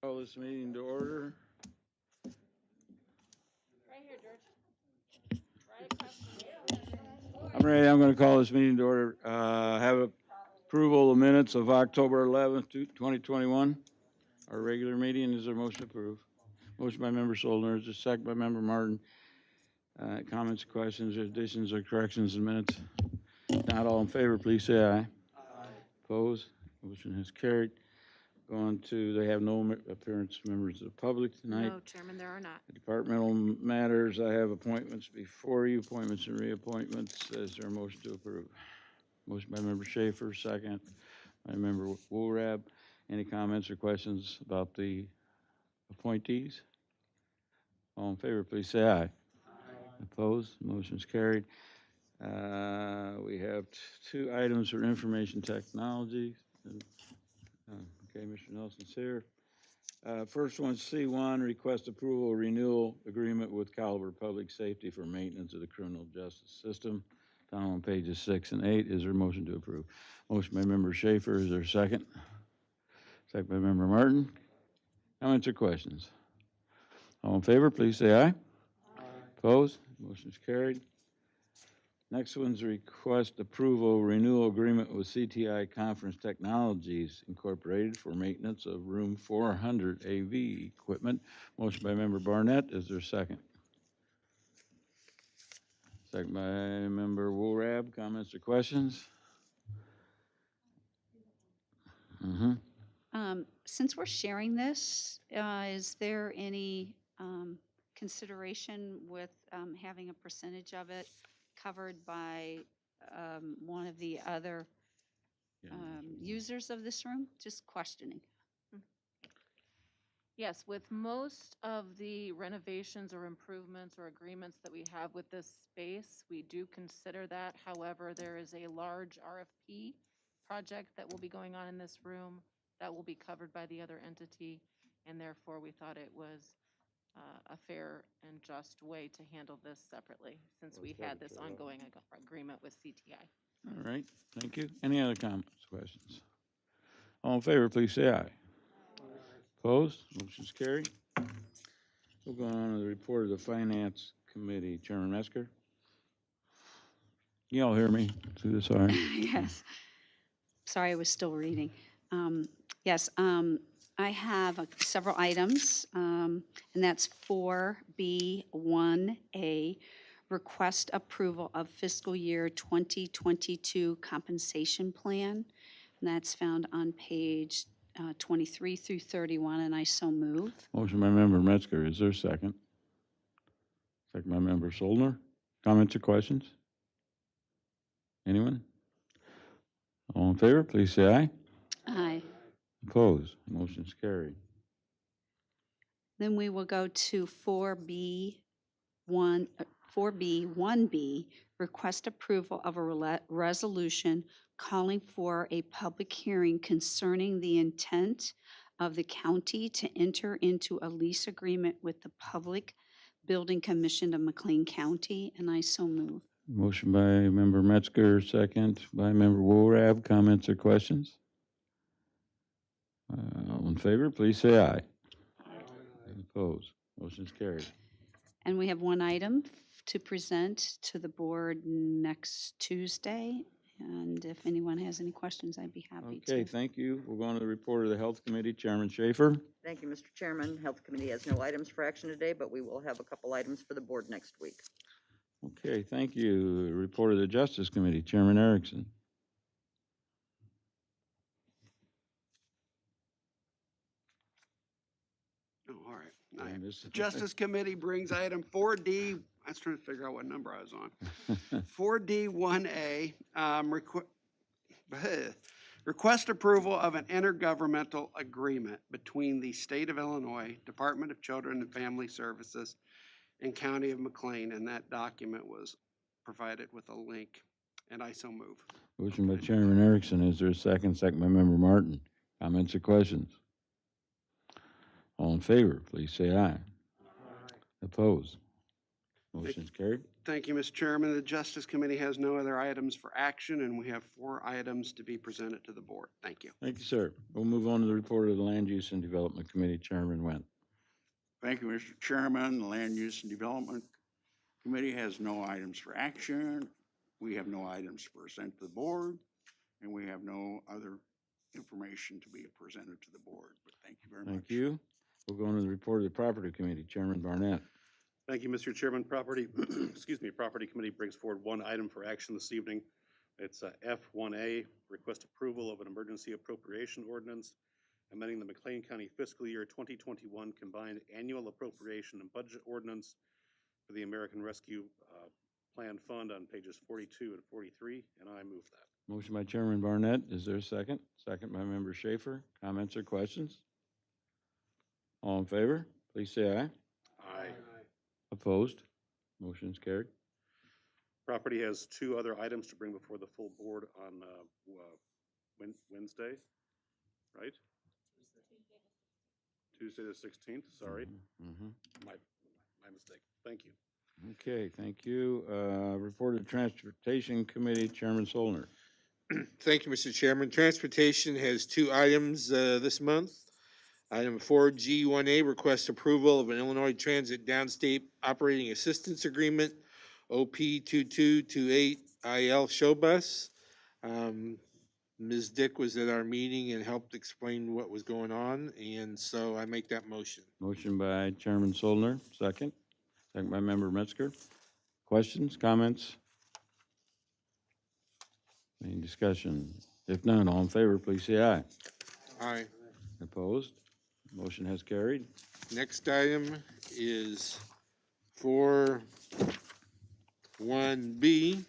Call this meeting to order. Right here, George. Right across from you. I'm ready. I'm going to call this meeting to order. Have approval of minutes of October 11th, 2021. Our regular meeting. Is there a motion to approve? Motion by member Solner. Is there a second by member Martin? Comments, questions, additions, or corrections in minutes? Not all in favor, please say aye. Aye. Opposed? Motion is carried. Going to, they have no appearance members of the public tonight. No, Chairman, there are not. Departmental matters, I have appointments before you, appointments and reappointments. Is there a motion to approve? Motion by member Schaefer, second by member Woolrab. Any comments or questions about the appointees? All in favor, please say aye. Aye. Opposed? Motion's carried. We have two items for information technology. Okay, Mr. Nelson's here. First one, C1, request approval renewal agreement with Caliber Public Safety for maintenance of the criminal justice system. Down on pages 6 and 8. Is there a motion to approve? Motion by member Schaefer. Is there a second? Second by member Martin. Comments or questions? All in favor, please say aye. Aye. Opposed? Motion is carried. Next one's request approval renewal agreement with CTI Conference Technologies Incorporated for maintenance of room 400 AV equipment. Motion by member Barnett. Is there a second? Second by member Woolrab. Comments or questions? Since we're sharing this, is there any consideration with having a percentage of it covered by one of the other users of this room? Just questioning. Yes, with most of the renovations or improvements or agreements that we have with this space, we do consider that. However, there is a large RFP project that will be going on in this room that will be covered by the other entity, and therefore we thought it was a fair and just way to handle this separately, since we had this ongoing agreement with CTI. All right, thank you. Any other comments, questions? All in favor, please say aye. Opposed? Motion's carried. We'll go on to the report of the Finance Committee. Chairman Metzger. You all hear me through this, all right? Yes. Sorry, I was still reading. Yes, I have several items, and that's 4B1A, request approval of fiscal year 2022 compensation plan. And that's found on page 23 through 31, and I so move. Motion by member Metzger. Is there a second? Second by member Solner. Comments or questions? Anyone? All in favor, please say aye. Aye. Opposed? Motion's carried. Then we will go to 4B1B, request approval of a resolution calling for a public hearing concerning the intent of the county to enter into a lease agreement with the Public Building Commission of McLean County, and I so move. Motion by member Metzger, second by member Woolrab. Comments or questions? All in favor, please say aye. Aye. Opposed? Motion's carried. And we have one item to present to the board next Tuesday. And if anyone has any questions, I'd be happy to. Okay, thank you. We're going to the report of the Health Committee. Chairman Schaefer. Thank you, Mr. Chairman. Health Committee has no items for action today, but we will have a couple items for the board next week. Okay, thank you. Report of the Justice Committee. Chairman Erickson. Oh, all right. I missed- Justice Committee brings item 4D. I was trying to figure out what number I was on. 4D1A, request approval of an intergovernmental agreement between the State of Illinois, Department of Children and Family Services, and County of McLean, and that document was provided with a link, and I so move. Motion by Chairman Erickson. Is there a second? Second by member Martin. Comments or questions? All in favor, please say aye. Opposed? Motion's carried. Thank you, Mr. Chairman. The Justice Committee has no other items for action, and we have 4 items to be presented to the board. Thank you. Thank you, sir. We'll move on to the report of the Land Use and Development Committee, Chairman Went. Thank you, Mr. Chairman. The Land Use and Development Committee has no items for action. We have no items to present to the board, and we have no other information to be presented to the board. But thank you very much. Thank you. We'll go on to the report of the Property Committee, Chairman Barnett. Thank you, Mr. Chairman. Property, Property Committee brings forward 1 item for action this evening. It's F1A, request approval of an emergency appropriation ordinance amending the McLean County fiscal year 2021 combined annual appropriation and budget ordinance for the American Rescue Plan Fund on pages 42 and 43, and I move that. Motion by Chairman Barnett. Is there a second? Second by Member Schaefer. Comments or questions? All in favor, please say aye. Aye. Opposed? Motion is carried. Property has 2 other items to bring before the full board on Wednesday, right? Tuesday the 16th, sorry. Mhm. My mistake. Thank you. Okay, thank you. Report of Transportation Committee, Chairman Solner. Thank you, Mr. Chairman. Transportation has 2 items this month. Item 4G1A, request approval of an Illinois Transit Downstate Operating Assistance Agreement, OP2228IL Show Bus. Ms. Dick was at our meeting and helped explain what was going on, and so I make that motion. Motion by Chairman Solner, second. Second by Member Metzger. Questions, comments? Any discussion? If none, all in favor, please say aye. Aye. Opposed? Motion has carried. Next item is 4G1B.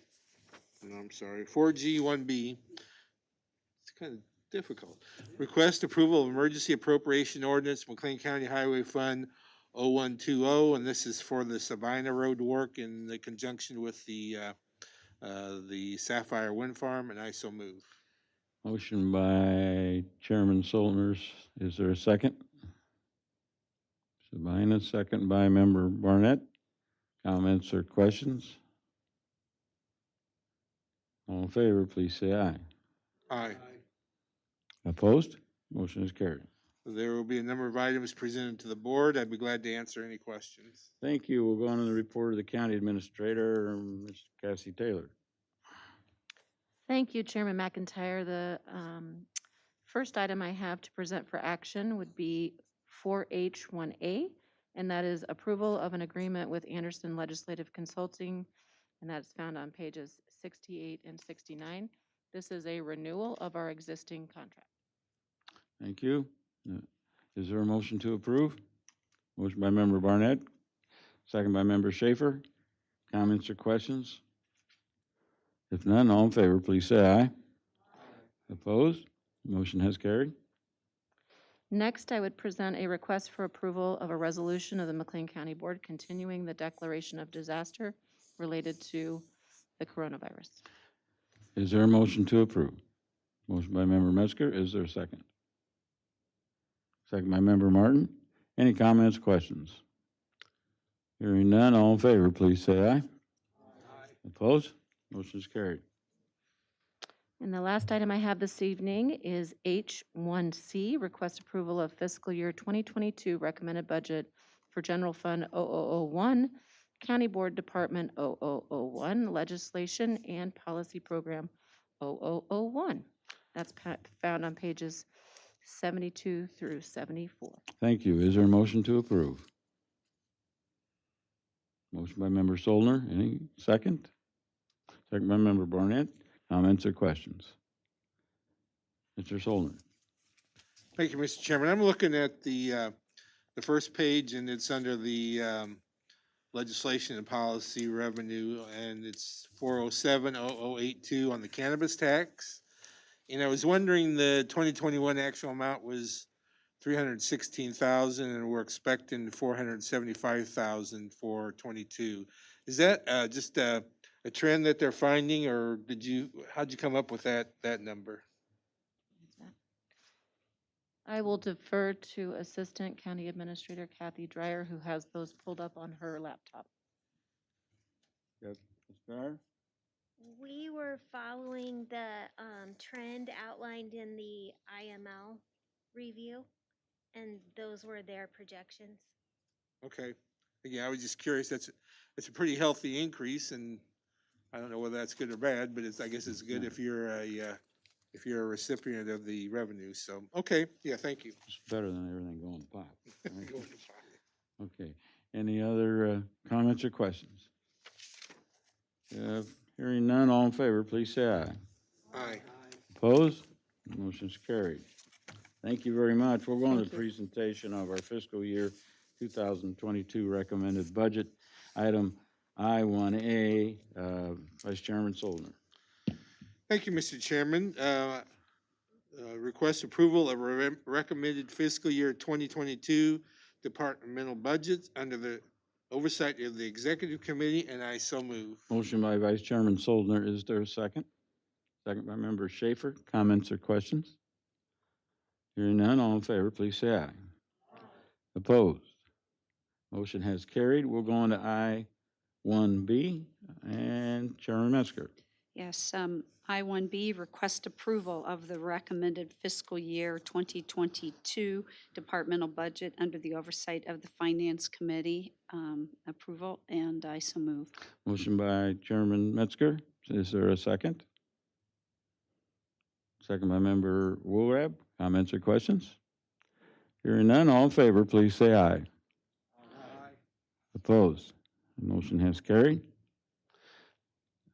It's kind of difficult. Request approval of emergency appropriation ordinance, McLean County Highway Fund 0120, and this is for the Sabina Road work in the conjunction with the Sapphire Wind Farm, and I so move. Motion by Chairman Solners. Is there a second? Sabina, second by Member Barnett. Comments or questions? All in favor, please say aye. Aye. Opposed? Motion is carried. There will be a number of items presented to the board. I'd be glad to answer any questions. Thank you. We'll go on to the report of the County Administrator, Ms. Cassie Taylor. Thank you, Chairman McIntyre. The first item I have to present for action would be 4H1A, and that is approval of an agreement with Anderson Legislative Consulting, and that's found on pages 68 and 69. This is a renewal of our existing contract. Thank you. Is there a motion to approve? Motion by Member Barnett, second by Member Schaefer. Comments or questions? If none, all in favor, please say aye. Opposed? Motion has carried. Next, I would present a request for approval of a resolution of the McLean County Board continuing the declaration of disaster related to the coronavirus. Is there a motion to approve? Motion by Member Metzger. Is there a second? Second by Member Martin. Any comments, questions? Hearing none, all in favor, please say aye. Opposed? Motion is carried. And the last item I have this evening is H1C, request approval of fiscal year 2022 recommended budget for General Fund 0001, County Board Department 0001, Legislation and Policy Program 0001. That's found on pages 72 through 74. Thank you. Is there a motion to approve? Motion by Member Solner. Any second? Second by Member Barnett. Comments or questions? Mr. Solner. Thank you, Mr. Chairman. I'm looking at the first page, and it's under the legislation and policy revenue, and it's 4070082 on the cannabis tax. And I was wondering, the 2021 actual amount was 316,000, and we're expecting 475,000 for 22. Is that just a trend that they're finding, or how'd you come up with that number? I will defer to Assistant County Administrator Kathy Dreyer, who has those pulled up on her laptop. Yes, Ms. Guyer? We were following the trend outlined in the IML review, and those were their projections. Okay. Yeah, I was just curious. It's a pretty healthy increase, and I don't know whether that's good or bad, but I guess it's good if you're a recipient of the revenue. So, okay, yeah, thank you. It's better than everything going to pot. Right? Okay. Any other comments or questions? Hearing none, all in favor, please say aye. Aye. Opposed? Motion's carried. Thank you very much. We'll go on to Thank the you. presentation of our fiscal year 2022 recommended budget. Item I-1A, Vice Chairman Solner. Thank you, Mr. Chairman. Request approval of recommended fiscal year 2022 departmental budgets under the oversight of the Executive Committee, and I so move. Motion by Vice Chairman Solner. Is there a second? Second by Member Schaefer. Comments or questions? Hearing none, all in favor, please say aye. Opposed? Motion has carried. We'll go on to I-1B and Chairman Metzger. Yes, I-1B, request approval of the recommended fiscal year 2022 departmental budget under the oversight of the Finance Committee approval, and I so move. Motion by Chairman Metzger. Is there a second? Second by Member Woolrab. Comments or questions? Hearing none, all in favor, please say aye. Opposed? The motion has carried.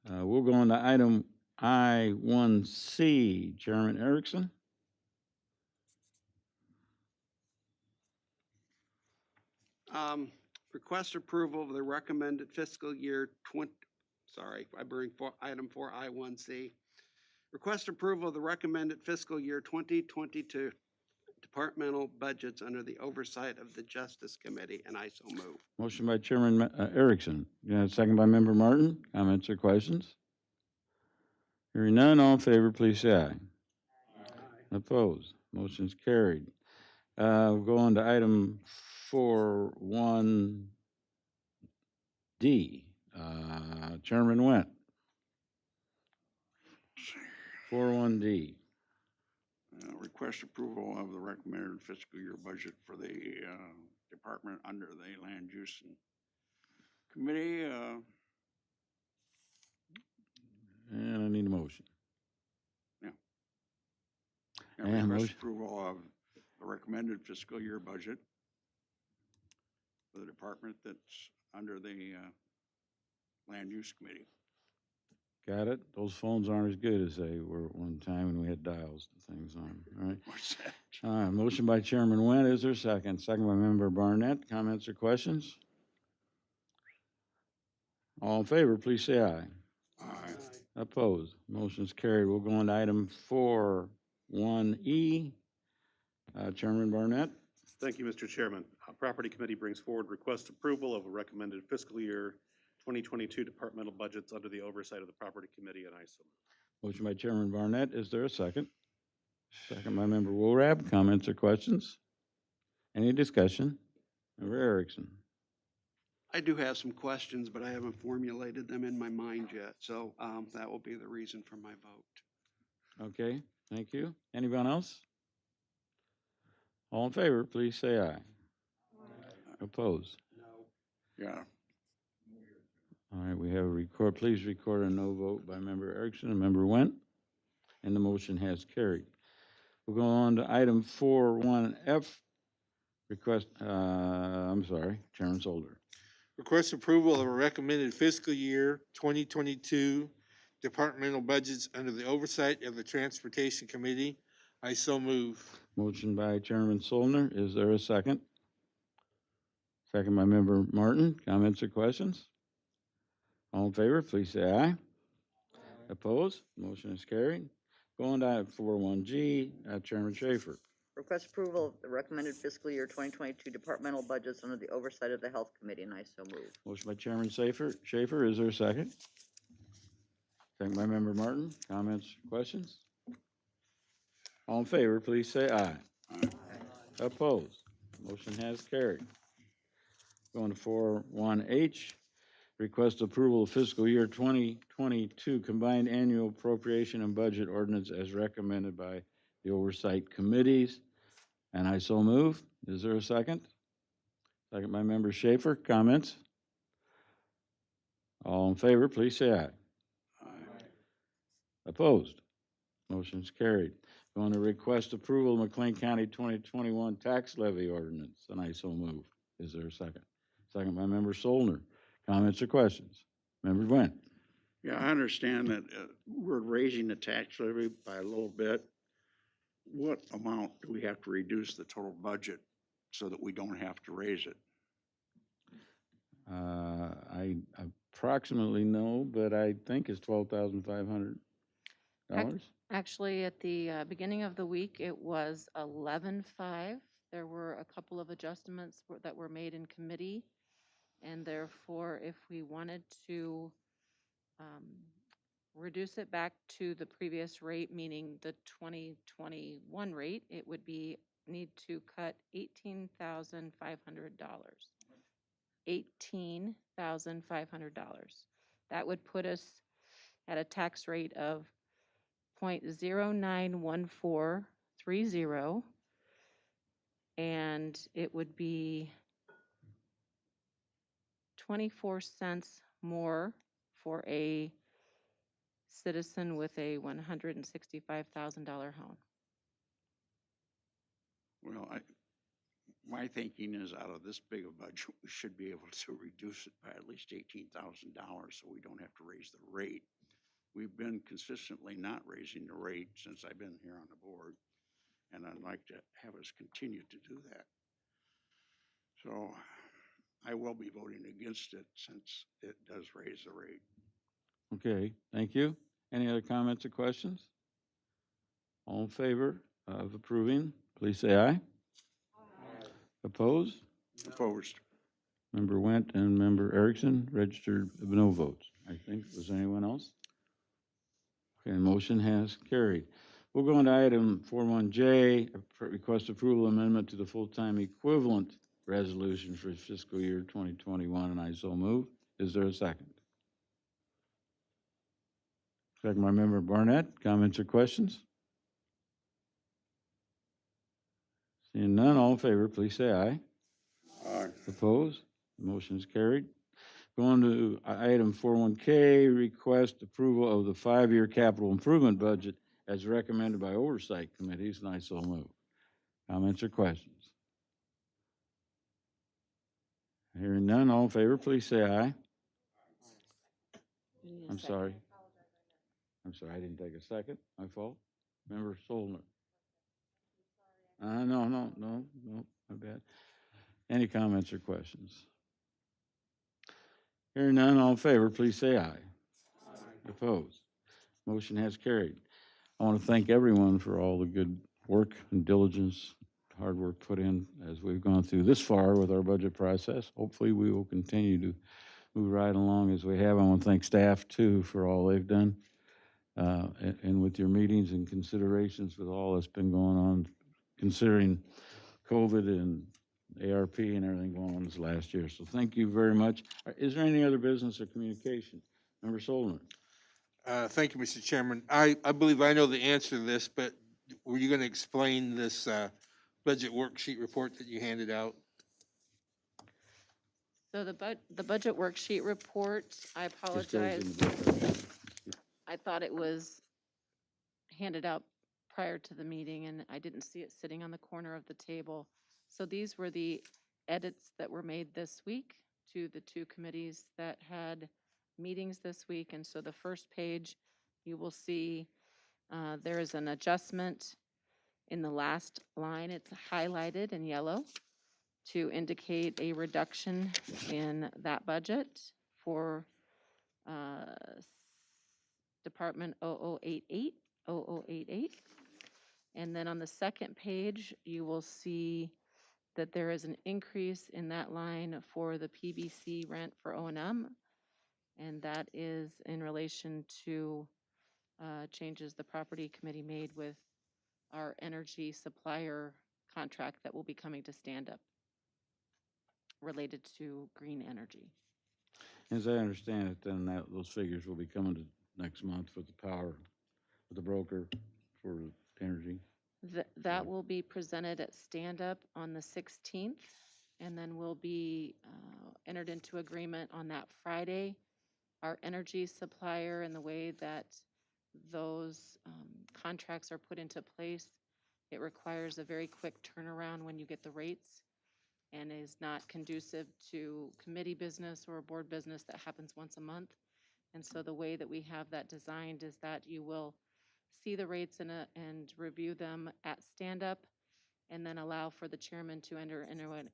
We'll go on to item I-1C. Chairman Erickson. Request approval of the recommended fiscal year item 4, I-1C. Request approval of the recommended fiscal year 2022 departmental budgets under the oversight of the Justice Committee, and I so move. Motion by Chairman Erickson. Second by Member Martin. Comments or questions? Hearing none, all in favor, please say aye. Opposed? Motion's carried. We'll go on to item 4.1D. Chairman Went. 4.1D. Request approval of the recommended fiscal year budget for the department under the Land Use Committee. And I need a motion. And And request motion. approval of the recommended fiscal year budget for the department that's under the Land Use Committee. Got it? Those phones aren't as good as they were at one time when we had dials and things on, all right? What's that? All right, motion by Chairman Went. Is there a second? Second by Member Barnett. Comments or questions? All in favor, please say aye. Aye. Opposed? Motion's carried. We'll go on to item 4.1E. Chairman Barnett. Thank you, Mr. Chairman. Property Committee brings forward request approval of a recommended fiscal year 2022 departmental budgets under the oversight of the Property Committee, and I so move. Motion by Chairman Barnett. Is there a second? Second by Member Woolrab. Comments or questions? Any discussion? Member Erickson. I do have some questions, but I haven't formulated them in my mind yet, so that will be the reason for my vote. Okay, thank you. Anyone else? All in favor, please say aye. Opposed? Yeah. All right, we have a record. Please record a no vote by Member Erickson and Member Went, and the motion has carried. We'll go on to item 4.1F. Request, Chairman Solder. Request approval of a recommended fiscal year 2022 departmental budgets under the oversight of the Transportation Committee. I so move. Motion by Chairman Solner. Is there a second? Second by Member Martin. Comments or questions? All in favor, please say aye. Opposed? Motion is carried. Going to item 4.1G, Chairman Schaefer. Request approval of the recommended fiscal year 2022 departmental budgets under the oversight of the Health Committee, and I so move. Motion by Chairman Schaefer. Is there a second? Second by Member Martin. Comments, questions? All in favor, please say aye. Aye. Opposed? Motion has carried. Going to 4.1H, request approval of fiscal year 2022 combined annual appropriation and budget ordinance as recommended by the oversight committees. And I so move. Is there a second? Second by member Schaefer. Comments? All in favor, please say aye. Opposed? Motion's carried. Going to request approval of McLean County 2021 tax levy ordinance, and I so move. Is there a second? Second by member Solner. Comments or questions? Member Gwen? Yeah, I understand that we're raising the tax levy by a little bit. What amount do we have to reduce the total budget so that we don't have to raise it? I approximately know, but I think it's $12,500. Actually, at the beginning of the week, it was 11.5. There were a couple of adjustments that were made in committee, and therefore, if we wanted to reduce it back to the previous rate, meaning the 2021 rate, it would be need to cut $18,500. $18,500. That would put us at a tax rate of 0.091430, and it would be 24 cents more for a citizen with a $165,000 home. Well, my thinking is out of this big a budget, we should be able to reduce it by at least $18,000 so we don't have to raise the rate. We've been consistently not raising the rate since I've been here on the board, and I'd like to have us continue to do that. So I will be voting against it since it does raise the rate. Okay, thank you. Any other comments or questions? All in favor of approving, please say aye. Opposed? Opposed? Member Wendt and Member Erickson registered no votes. I think, was there anyone else? Okay, motion has carried. We'll go into item 41J, request approval amendment to the full-time equivalent resolution for fiscal year 2021, and I so move. Is there a second? Second by member Barnett. Comments or questions? Seeing none, all in favor, please say aye. Aye. Opposed? The motion is carried. Going to item 41K, request approval of the 5-year capital improvement budget as recommended by oversight committees, and I so move. Comments or questions? Hearing none, all in favor, please say aye. I'm sorry. I'm sorry, I didn't take a second. My fault. Member Solner. No, my bad. Any comments or questions? Hearing none, all in favor, please say aye. Opposed? Motion has carried. I want to thank everyone for all the good work and diligence, hard work put in as we've gone through this far with our budget process. Hopefully, we will continue to move right along as we have. I want to thank staff, too, for all they've done, and with your meetings and considerations with all that's been going on, considering COVID and ARP and everything going on this last year. So thank you very much. Is there any other business or communication? Member Solomon? Thank you, Mr. Chairman. I believe I know the answer to this, but were you going to explain this budget worksheet report that you handed out? So the budget worksheet report, I This goes apologize. in the book. I thought it was handed out prior to the meeting, and I didn't see it sitting on the corner of the table. So these were the edits that were made this week to the 2 committees that had meetings this week. And so the first page, you will see there is an adjustment in the last line. It's highlighted in yellow to indicate a reduction in that budget for Department 0088. And then on the second page, you will see that there is an increase in that line for the PBC rent for O&M, and that is in relation to changes the property committee made with our energy supplier contract that will be coming to stand up related to green energy. As I understand it, then those figures will be coming to next month with the power, with the broker for energy. That will be presented at stand-up on the 16th, and then will be entered into agreement on that Friday. Our energy supplier and the way that those contracts are put into place, it requires a very quick turnaround when you get the rates, and is not conducive to committee business or board business that happens once a month. And so the way that we have that designed is that you will see the rates and review them at stand-up, and then allow for the chairman to enter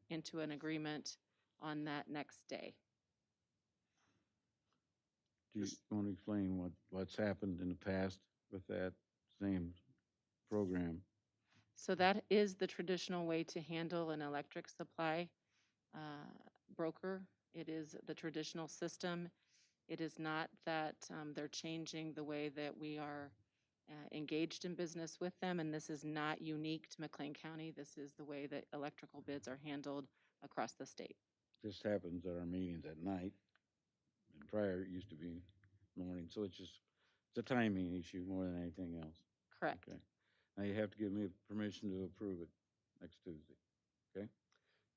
into an agreement on that next day. Do you want to explain what's happened in the past with that same program? So that is the traditional way to handle an electric supply broker. It is the traditional system. It is not that they're changing the way that we are engaged in business with them, and this is not unique to McLean County. This is the way that electrical bids are handled across the state. This happens at our meetings at night. And prior, it used to be morning, so it's a timing issue more than anything else. Correct. Okay. Now you have to give me permission to approve it next Tuesday. Okay?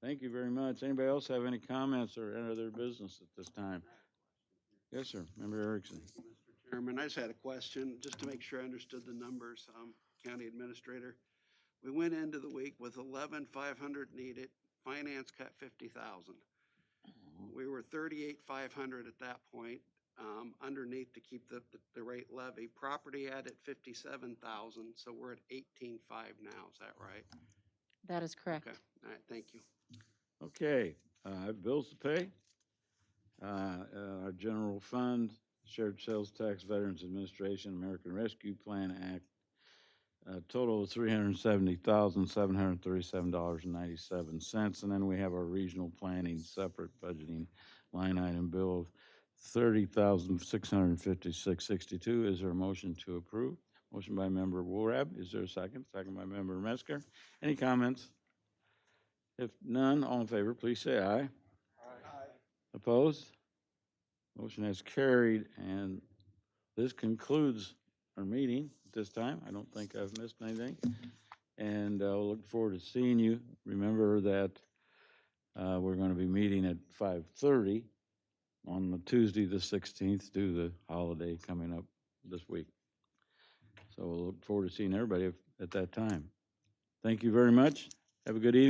Thank you very much. Anybody else have any comments or any other business at this time? Yes, sir. Member Erickson. Mr. Chairman, I just had a question, just to make sure I understood the numbers, County Administrator. We went into the week with 11,500 needed, finance cut 50,000. We were 38,500 at that point, underneath to keep the rate levy. Property added 57,000, so we're at 18,500 now, is that right? That is correct. Okay, all right, thank you. Okay, I have bills to pay. Our general fund, shared sales tax, Veterans Administration, American Rescue Plan Act, a total of $370,737.97. And then we have our regional planning separate budgeting line item bill of $30,656.62. Is there a motion to approve? Motion by member Woolrab. Is there a second? Second by member Metzger. Any comments? If none, all in favor, please say aye. Opposed? Motion has carried, and this concludes our meeting at this time. I don't think I've missed anything, and I'll look forward to seeing you. Remember that we're going to be meeting at 5:30 on the Tuesday, the 16th, due to the holiday coming up this week. So we'll look forward to seeing everybody at that time. Thank you very much. Have a good evening.